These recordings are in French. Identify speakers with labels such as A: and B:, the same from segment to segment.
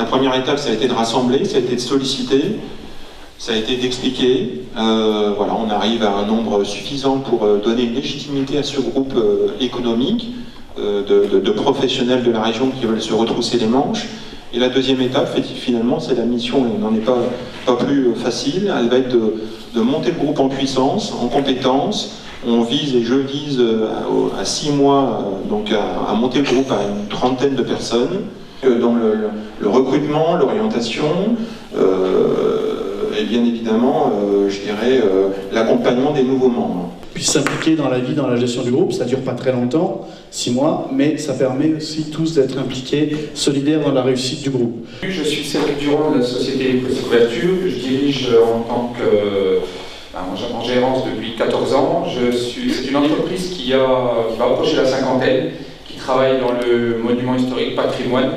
A: première étape, ça a été de rassembler, ça a été de solliciter, ça a été d'expliquer. Voilà, on arrive à un nombre suffisant pour donner une légitimité à ce groupe économique de professionnels de la région qui veulent se retrousser les manches. Et la deuxième étape, finalement, c'est la mission, et n'en est pas plus facile, elle va être de monter le groupe en puissance, en compétences. On vise, et je vise à 6 mois, donc à monter le groupe à une trentaine de personnes, dans le recrutement, l'orientation, et bien évidemment, je dirais, l'accompagnement des nouveaux membres.
B: Puis s'impliquer dans la vie, dans la gestion du groupe, ça ne dure pas très longtemps, 6 mois, mais ça permet aussi tous d'être impliqués, solidaires dans la réussite du groupe.
C: Je suis Cédric Durand de la société Presse Couverture, que je dirige en gérance depuis 14 ans. C'est une entreprise qui va approcher la cinquantaine, qui travaille dans le monument historique patrimoine.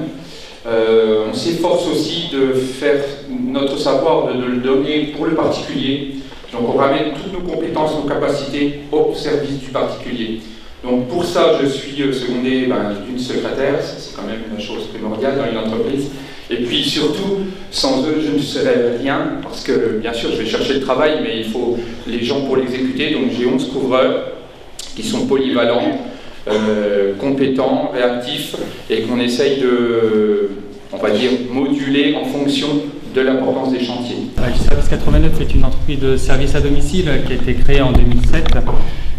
C: On s'efforce aussi de faire notre savoir, de le donner pour le particulier. Donc on ramène toutes nos compétences, nos capacités au service du particulier. Donc pour ça, je suis secondé d'une secrétaire, c'est quand même une chose primordiale dans une entreprise. Et puis surtout, sans eux, je ne serais rien, parce que bien sûr, je vais chercher le travail, mais il faut les gens pour l'exécuter. Donc j'ai 11 couvreurs qui sont polyvalents, compétents, réactifs, et qu'on essaye de, on va dire, moduler en fonction de l'importance des chantiers.
D: Agiservice 89 est une entreprise de services à domicile qui a été créée en 2007.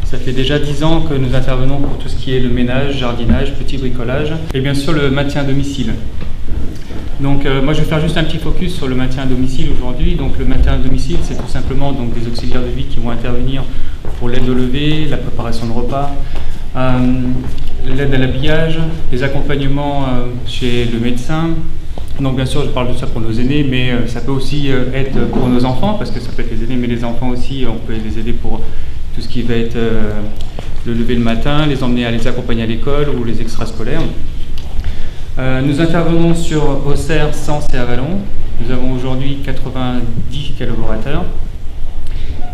D: Ça fait déjà 10 ans que nous intervenons pour tout ce qui est le ménage, jardinage, petit bricolage et bien sûr le maintien à domicile. Donc moi je vais faire juste un petit focus sur le maintien à domicile aujourd'hui. Donc le maintien à domicile, c'est tout simplement donc, des auxiliaires de vie qui vont intervenir pour l'aide au lever, la préparation de repas, l'aide à l'habillage, les accompagnements chez le médecin. Donc bien sûr je parle de ça pour nos aînés, mais ça peut aussi être pour nos enfants, parce que ça peut être les aînés, mais les enfants aussi, on peut les aider pour tout ce qui va être le lever le matin, les emmener à les accompagner à l'école ou les extrascolaires. Nous intervenons sur Auxerre, Sens et Avallon. Nous avons aujourd'hui 90 collaborateurs.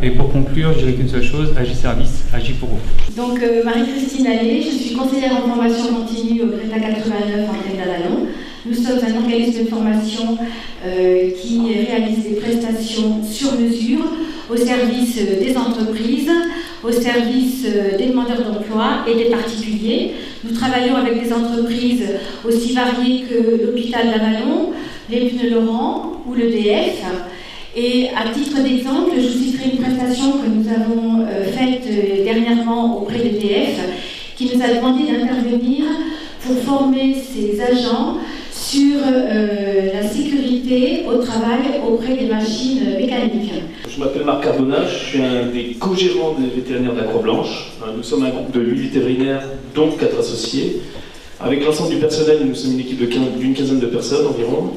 D: Et pour conclure, je dirais qu'une seule chose, Agiservice, agit pour eux.
E: Donc Marie-Christine Allais, je suis conseillère en formation continue au Greta 89 en d'Avallon. Nous sommes un organisme de formation qui réalise des prestations sur mesure au service des entreprises, au service des demandeurs d'emploi et des particuliers. Nous travaillons avec des entreprises aussi variées que l'hôpital d'Avallon, les pneus Laurent ou l'EDF. Et à titre d'exemple, je vous citerai une prestation que nous avons faite dernièrement auprès d'EDF, qui nous a demandé d'intervenir pour former ses agents sur la sécurité au travail auprès des machines mécaniques.
F: Je m'appelle Marc Cardona, je suis un des co-gérants des vétérinaires de la Croix-Blanche. Nous sommes un groupe de 8 vétérinaires, dont 4 associés. Avec l'ensemble du personnel, nous sommes une équipe d'une quinzaine de personnes environ.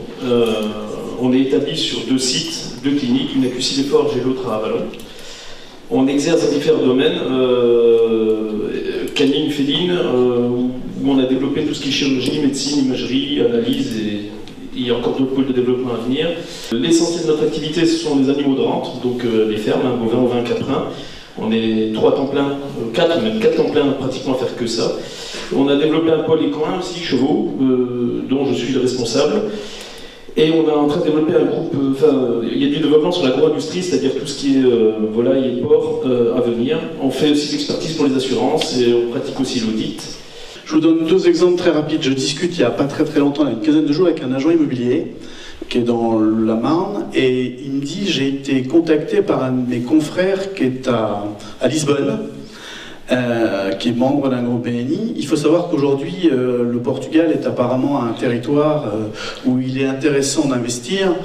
F: On est établi sur 2 sites, 2 cliniques, une à Cussy-les-Forges et l'autre à Avallon. On exerce dans différents domaines, canine, féline, où on a développé tout ce qui est chirurgie, médecine, imagerie, analyse, et il y a encore d'autres pôles de développement à venir. L'essentiel de notre activité, ce sont les animaux de rente, donc les fermes, bovins, ovins, caprins. On est 3 temps plein, 4, même 4 temps plein pratiquement à faire que ça. On a développé un pôle équin aussi, chevaux, dont je suis le responsable. Et on est en train de développer un groupe, il y a du développement sur l'agro-industrie, c'est-à-dire tout ce qui est volaille et porc à venir. On fait aussi l'expertise pour les assurances et on pratique aussi l'audit.
B: Je vous donne 2 exemples très rapides. Je discute il n'y a pas très longtemps, il y a une quinzaine de jours, avec un agent immobilier qui est dans la Marne, et il me dit: j'ai été contacté par un de mes confrères qui est à Lisbonne, qui est membre d'un groupe BNI. Il faut savoir qu'aujourd'hui, le Portugal est apparemment un territoire où il est intéressant d'investir.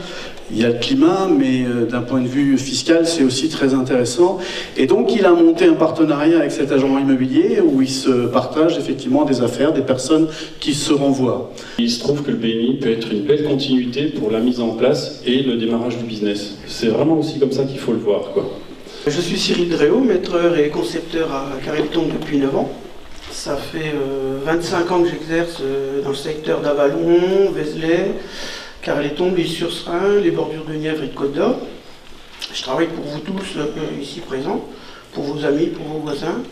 B: Il y a le climat, mais d'un point de vue fiscal, c'est aussi très intéressant. Et donc, il a monté un partenariat avec cet agent immobilier où il se partage effectivement des affaires, des personnes qui se renvoient.
G: Il se trouve que le BNI peut être une belle continuité pour la mise en place et le démarrage du business. C'est vraiment aussi comme ça qu'il faut le voir, quoi.
H: Je suis Cyril Dréau, maîtreur et concepteur à Carré-le-Tombe depuis 9 ans. Ça fait 25 ans que j'exerce dans le secteur d'Avallon, Vézelay, Carré-les-Tombes, L'Île-sur-Serein, les bordures de Nièvre et de Côte-d'Or. Je travaille pour vous tous ici présents, pour vos amis, pour vos voisins,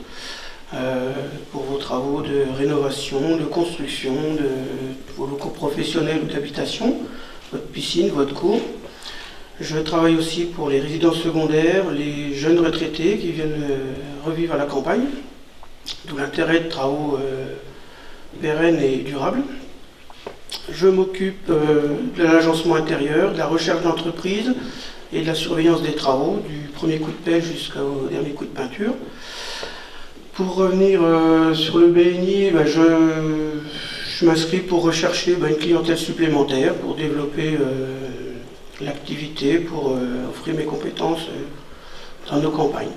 H: pour vos travaux de rénovation, de construction, de vos locaux professionnels ou d'habitation. votre piscine, votre cour. Je travaille aussi pour les résidences secondaires, les jeunes retraités qui viennent revivre à la campagne, d'où l'intérêt de travaux pérennes et durables. Je m'occupe de l'agencement intérieur, de la recherche d'entreprise et de la surveillance des travaux, du premier coup de pelle jusqu'au dernier coup de peinture. Pour revenir sur le BNI, je m'inscris pour rechercher une clientèle supplémentaire, pour développer l'activité, pour offrir mes compétences dans nos campagnes.